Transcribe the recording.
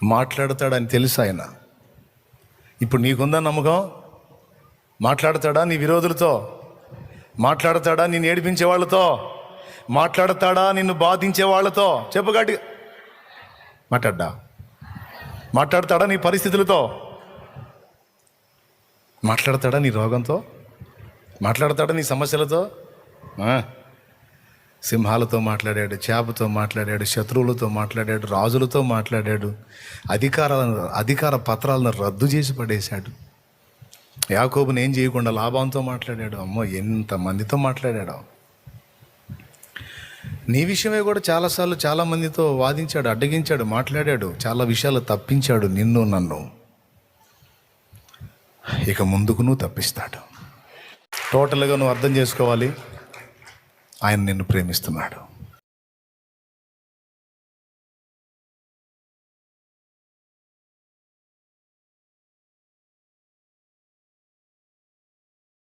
మాట్లాడతాడని తెలుసు ఆయన. ఇప్పుడు నీకుందా నమ్మకం? మాట్లాడతాడా నీ విరోధులతో? మాట్లాడతాడా నిన్ను ఏడిపించే వాళ్ళతో? మాట్లాడతాడా నిన్ను బాధించే వాళ్ళతో? చెప్పు గట్టి. మాట్లాడతాడా నీ పరిస్థితులతో? మాట్లాడతాడా నీ రోగంతో? మాట్లాడతాడా నీ సమస్యలతో? సింహాలతో మాట్లాడాడు, చేపతో మాట్లాడాడు, శత్రువులతో మాట్లాడాడు, రాజులతో మాట్లాడాడు, అధికార పత్రాలను రద్దు చేసి పడేశాడు. యాకోబుని ఏం చేయకుండా లాభంతో మాట్లాడాడు. అమ్మో, ఎంతమందితో మాట్లాడాడు. నీ విషయమే కూడా చాలాసార్లు చాలామందితో వాదించాడు, అడ్డగించాడు, మాట్లాడాడు, చాలా విషయాలు తప్పించాడు నిన్ను నన్ను. ఇక ముందుకు నువ్వు తప్పిస్తాడు. టోటల్గా నువ్వు అర్థం చేసుకోవాలి, ఆయన నిన్ను ప్రేమిస్తున్నాడు.